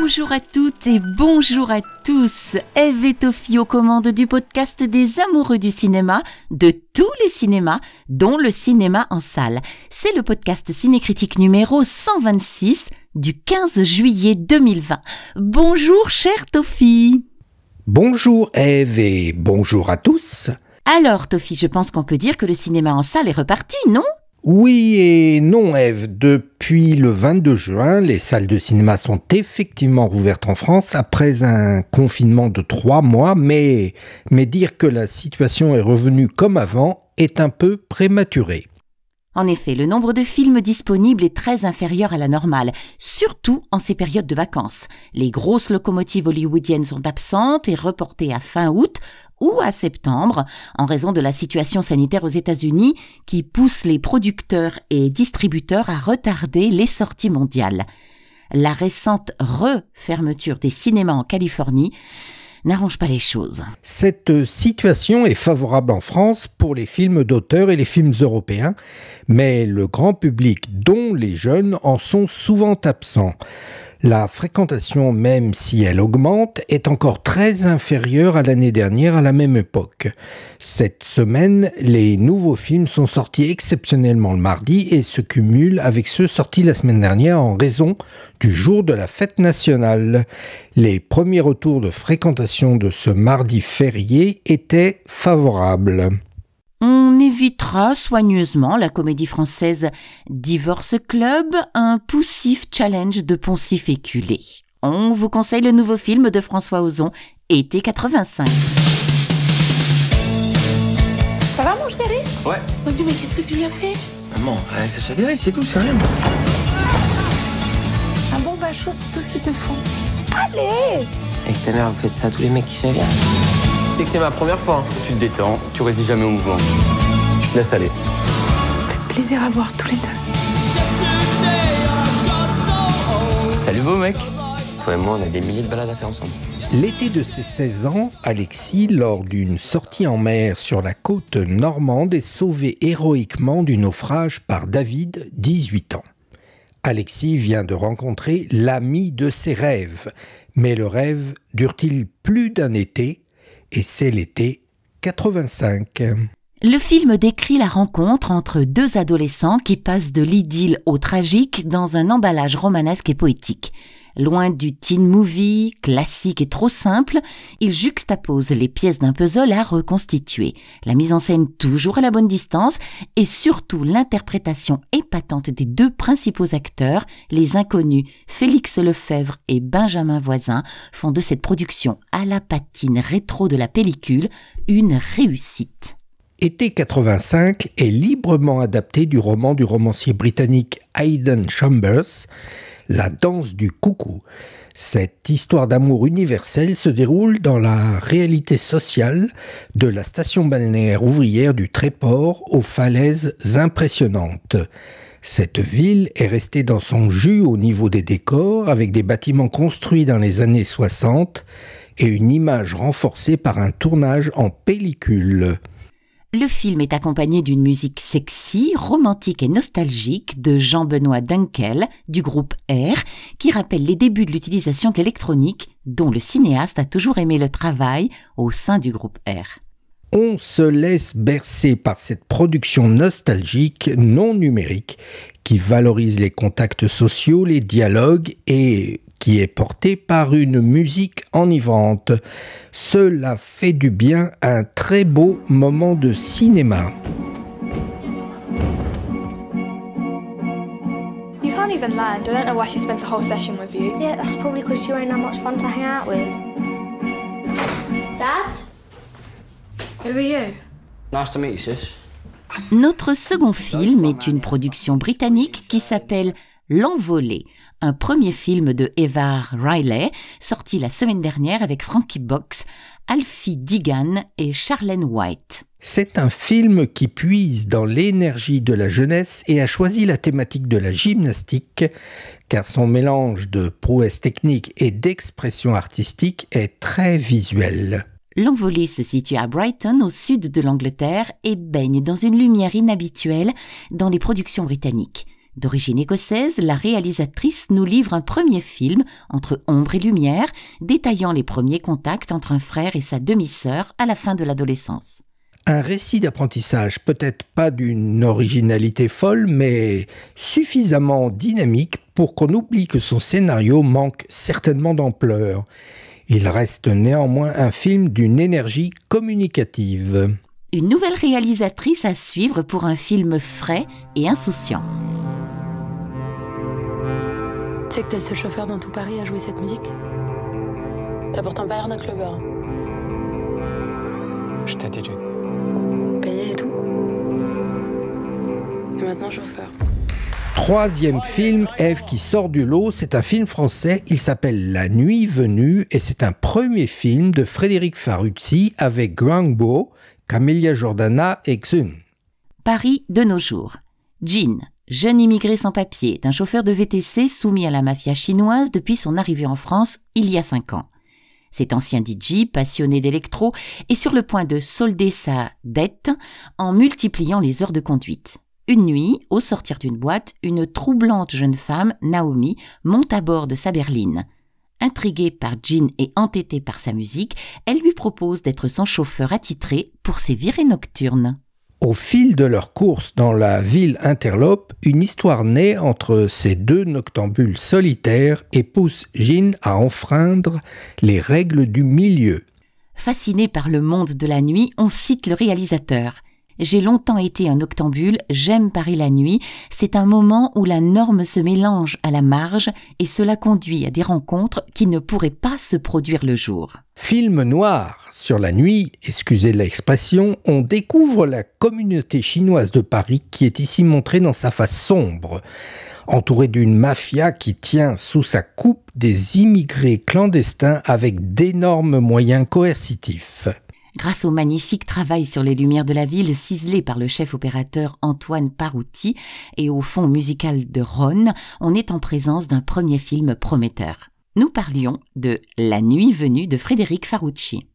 Bonjour à toutes et bonjour à tous. Eve et Tofi aux commandes du podcast des amoureux du cinéma, de tous les cinémas, dont le cinéma en salle. C'est le podcast cinécritique numéro 126 du 15 juillet 2020. Bonjour cher Tofi. Bonjour Eve et bonjour à tous. Alors Tofi, je pense qu'on peut dire que le cinéma en salle est reparti, non ? Oui et non Eve, depuis le 22 juin, les salles de cinéma sont effectivement rouvertes en France après un confinement de 3 mois, mais dire que la situation est revenue comme avant est un peu prématuré. En effet, le nombre de films disponibles est très inférieur à la normale, surtout en ces périodes de vacances. Les grosses locomotives hollywoodiennes sont absentes et reportées à fin août ou à septembre, en raison de la situation sanitaire aux États-Unis qui pousse les producteurs et distributeurs à retarder les sorties mondiales. La récente refermeture des cinémas en Californie n'arrange pas les choses. Cette situation est favorable en France pour les films d'auteur et les films européens, mais le grand public, dont les jeunes, en sont souvent absents. La fréquentation, même si elle augmente, est encore très inférieure à l'année dernière à la même époque. Cette semaine, les nouveaux films sont sortis exceptionnellement le mardi et se cumulent avec ceux sortis la semaine dernière en raison du jour de la fête nationale. Les premiers retours de fréquentation de ce mardi férié étaient favorables. On évitera soigneusement la comédie française Divorce Club, un poussif challenge de poncifs éculés. On vous conseille le nouveau film de François Ozon, Été 85. Ça va mon chéri? Ouais. Mon Dieu, mais qu'est-ce que tu lui as fait? Maman, ça chavirait, c'est tout, c'est rien. Un bon bachot, c'est tout ce qu'il te faut. Allez! Avec ta mère, vous faites ça à tous les mecs qui chavirent. C'est que c'est ma première fois. Hein. Tu te détends, tu résistes jamais au mouvement. Tu te laisses aller. Ça fait plaisir à voir tous les deux. Salut beau mec. Toi et moi, on a des milliers de balades à faire ensemble. L'été de ses 16 ans, Alexis, lors d'une sortie en mer sur la côte normande, est sauvé héroïquement du naufrage par David, 18 ans. Alexis vient de rencontrer l'ami de ses rêves. Mais le rêve dure-t-il plus d'un été ? Et c'est l'été 85. Le film décrit la rencontre entre deux adolescents qui passent de l'idylle au tragique dans un emballage romanesque et poétique. Loin du teen movie, classique et trop simple, il juxtapose les pièces d'un puzzle à reconstituer. La mise en scène toujours à la bonne distance et surtout l'interprétation épatante des deux principaux acteurs, les inconnus Félix Lefebvre et Benjamin Voisin, font de cette production à la patine rétro de la pellicule une réussite. Été 85 est librement adapté du roman du romancier britannique Aidan Chambers, La danse du coucou. Cette histoire d'amour universelle se déroule dans la réalité sociale de la station balnéaire ouvrière du Tréport aux falaises impressionnantes. Cette ville est restée dans son jus au niveau des décors, avec des bâtiments construits dans les années 60 et une image renforcée par un tournage en pellicule. Le film est accompagné d'une musique sexy, romantique et nostalgique de Jean-Benoît Dunkel du groupe R, qui rappelle les débuts de l'utilisation de l'électronique, dont le cinéaste a toujours aimé le travail au sein du groupe R. On se laisse bercer par cette production nostalgique non numérique qui valorise les contacts sociaux, les dialogues et qui est portée par une musique enivrante. Cela fait du bien un très beau moment de cinéma. You can't even land. I don't know why she spends the whole session with you. Yeah, that's probably because you ain't that much fun to hang out with. Dad? Who are you? Nice to meet you, sis. Notre second film est une production britannique qui s'appelle L'Envolée, un premier film de Eva Riley, sorti la semaine dernière avec Frankie Box, Alfie Digan et Charlene White. C'est un film qui puise dans l'énergie de la jeunesse et a choisi la thématique de la gymnastique, car son mélange de prouesse technique et d'expression artistique est très visuel. L'Envolée se situe à Brighton, au sud de l'Angleterre, et baigne dans une lumière inhabituelle dans les productions britanniques. D'origine écossaise, la réalisatrice nous livre un premier film entre ombre et lumière, détaillant les premiers contacts entre un frère et sa demi-sœur à la fin de l'adolescence. Un récit d'apprentissage peut-être pas d'une originalité folle, mais suffisamment dynamique pour qu'on oublie que son scénario manque certainement d'ampleur. Il reste néanmoins un film d'une énergie communicative. Une nouvelle réalisatrice à suivre pour un film frais et insouciant. Tu sais que t'es le seul chauffeur dans tout Paris à jouer cette musique? T'as pourtant pas l'air d'un clubbeur. Je t'attitude. Payé et tout. Et maintenant chauffeur. Troisième film, Ève qui sort du lot, c'est un film français, il s'appelle La Nuit venue et c'est un premier film de Frédéric Farucci avec Guangbo, Camélia Jordana et Xun. Paris de nos jours. Jin, jeune immigré sans papier, est un chauffeur de VTC soumis à la mafia chinoise depuis son arrivée en France il y a 5 ans. Cet ancien DJ, passionné d'électro, est sur le point de solder sa dette en multipliant les heures de conduite. Une nuit, au sortir d'une boîte, une troublante jeune femme, Naomi, monte à bord de sa berline. Intriguée par Jin et entêtée par sa musique, elle lui propose d'être son chauffeur attitré pour ses virées nocturnes. Au fil de leur course dans la ville interlope, une histoire naît entre ces deux noctambules solitaires et pousse Jin à enfreindre les règles du milieu. Fasciné par le monde de la nuit, on cite le réalisateur. J'ai longtemps été un noctambule, j'aime Paris la nuit, c'est un moment où la norme se mélange à la marge et cela conduit à des rencontres qui ne pourraient pas se produire le jour. Film noir sur la nuit, excusez l'expression, on découvre la communauté chinoise de Paris qui est ici montrée dans sa face sombre, entourée d'une mafia qui tient sous sa coupe des immigrés clandestins avec d'énormes moyens coercitifs. Grâce au magnifique travail sur les lumières de la ville ciselé par le chef opérateur Antoine Parouti et au fond musical de Ron, on est en présence d'un premier film prometteur. Nous parlions de La Nuit venue de Frédéric Farucci.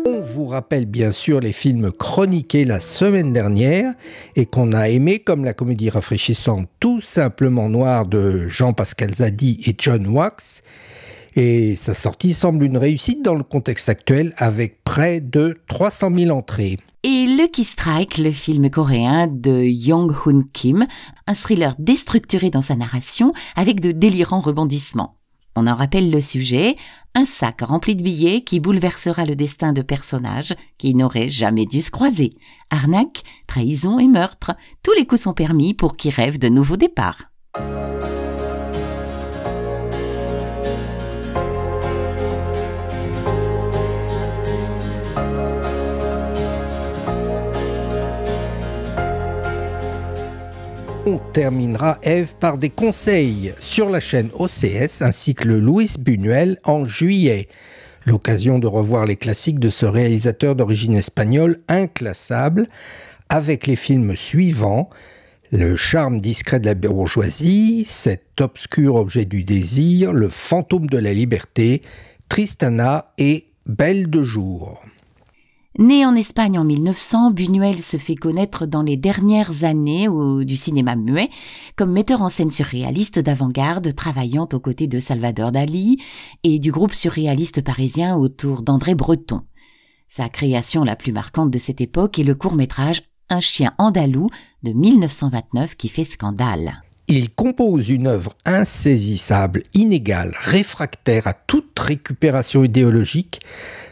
On vous rappelle bien sûr les films chroniqués la semaine dernière et qu'on a aimés comme la comédie rafraîchissante Tout simplement noir de Jean-Pascal Zadi et John Wax. Et sa sortie semble une réussite dans le contexte actuel avec près de 300 000 entrées. Et Lucky Strike, le film coréen de Yong-Hoon Kim, un thriller déstructuré dans sa narration avec de délirants rebondissements. On en rappelle le sujet, un sac rempli de billets qui bouleversera le destin de personnages qui n'auraient jamais dû se croiser. Arnaque, trahison et meurtre, tous les coups sont permis pour qui rêve de nouveaux départs. On terminera, Ève, par des conseils sur la chaîne OCS ainsi que le Louis Buñuel en juillet. L'occasion de revoir les classiques de ce réalisateur d'origine espagnole inclassable avec les films suivants: Le charme discret de la bourgeoisie, Cet obscur objet du désir, Le fantôme de la liberté, Tristana et Belle de jour. Né en Espagne en 1900, Buñuel se fait connaître dans les dernières années du cinéma muet comme metteur en scène surréaliste d'avant-garde travaillant aux côtés de Salvador Dalí et du groupe surréaliste parisien autour d'André Breton. Sa création la plus marquante de cette époque est le court-métrage Un chien andalou de 1929 qui fait scandale. Il compose une œuvre insaisissable, inégale, réfractaire à toute récupération idéologique,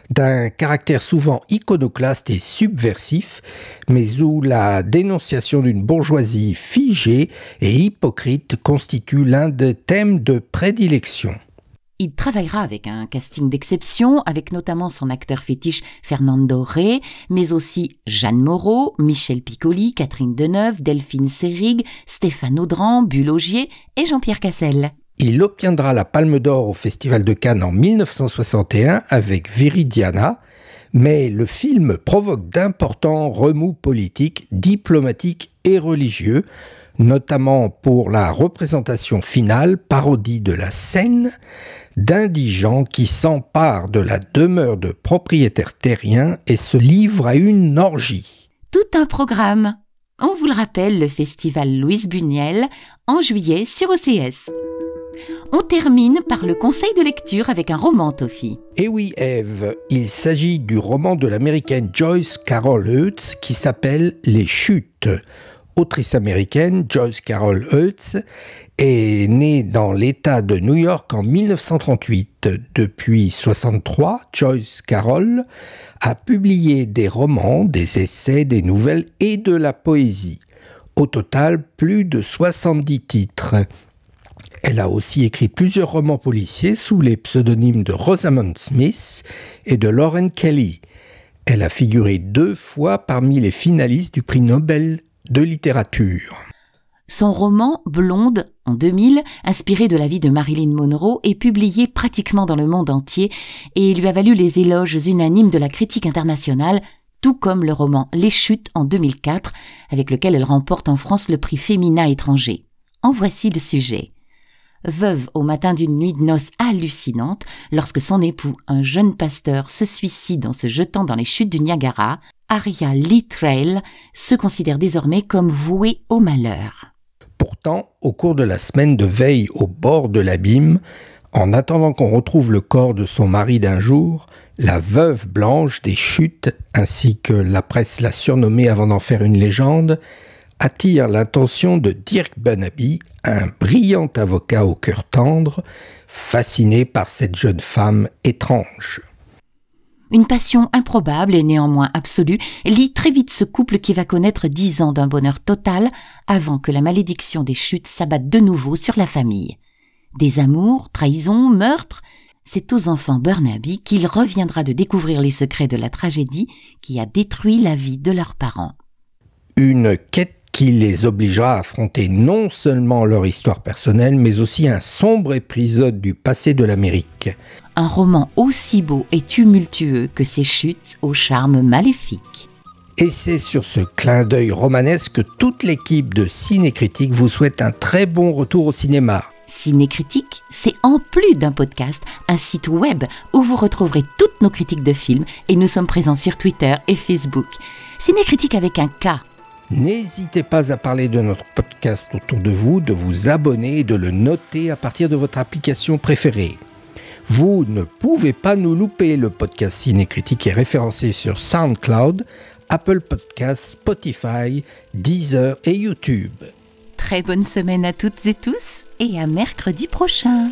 d'un caractère souvent iconoclaste et subversif, mais où la dénonciation d'une bourgeoisie figée et hypocrite constitue l'un des thèmes de prédilection. Il travaillera avec un casting d'exception, avec notamment son acteur fétiche Fernando Rey, mais aussi Jeanne Moreau, Michel Piccoli, Catherine Deneuve, Delphine Seyrig, Stéphane Audran, Bulogier et Jean-Pierre Cassel. Il obtiendra la Palme d'Or au Festival de Cannes en 1961 avec Viridiana, Mais le film provoque d'importants remous politiques, diplomatiques et religieux, notamment pour la représentation finale, parodie de la scène, d'indigents qui s'emparent de la demeure de propriétaires terriens et se livrent à une orgie. Tout un programme. On vous le rappelle, le festival Louise Buñuel, en juillet sur OCS. On termine par le conseil de lecture avec un roman, Tofi. Et oui, Ève, il s'agit du roman de l'américaine Joyce Carol Oates qui s'appelle « Les Chutes ». Autrice américaine, Joyce Carol Oates est née dans l'État de New York en 1938. Depuis 1963, Joyce Carol a publié des romans, des essais, des nouvelles et de la poésie. Au total, plus de 70 titres. Elle a aussi écrit plusieurs romans policiers sous les pseudonymes de Rosamund Smith et de Lauren Kelly. Elle a figuré 2 fois parmi les finalistes du prix Nobel de littérature. Son roman Blonde, en 2000, inspiré de la vie de Marilyn Monroe, est publié pratiquement dans le monde entier et lui a valu les éloges unanimes de la critique internationale, tout comme le roman Les Chutes en 2004, avec lequel elle remporte en France le prix Féminin étranger. En voici le sujet. Veuve au matin d'une nuit de noces hallucinante, lorsque son époux, un jeune pasteur, se suicide en se jetant dans les chutes du Niagara, Aria Lee Trail se considère désormais comme vouée au malheur. Pourtant, au cours de la semaine de veille au bord de l'abîme, en attendant qu'on retrouve le corps de son mari d'un jour, la veuve blanche des chutes, ainsi que la presse l'a surnommée avant d'en faire une légende, attire l'attention de Dirk Barnaby, un brillant avocat au cœur tendre, fasciné par cette jeune femme étrange. Une passion improbable et néanmoins absolue lie très vite ce couple qui va connaître 10 ans d'un bonheur total avant que la malédiction des chutes s'abatte de nouveau sur la famille. Des amours, trahisons, meurtres, c'est aux enfants Barnaby qu'il reviendra de découvrir les secrets de la tragédie qui a détruit la vie de leurs parents. Une quête qui les obligera à affronter non seulement leur histoire personnelle, mais aussi un sombre épisode du passé de l'Amérique. Un roman aussi beau et tumultueux que ses chutes au charme maléfique. Et c'est sur ce clin d'œil romanesque que toute l'équipe de Cinécritique vous souhaite un très bon retour au cinéma. Cinécritique, c'est en plus d'un podcast, un site web où vous retrouverez toutes nos critiques de films et nous sommes présents sur Twitter et Facebook. Cinécritique avec un K. N'hésitez pas à parler de notre podcast autour de vous, de vous abonner et de le noter à partir de votre application préférée. Vous ne pouvez pas nous louper, le podcast Cinécritique est référencé sur SoundCloud, Apple Podcasts, Spotify, Deezer et YouTube. Très bonne semaine à toutes et tous et à mercredi prochain.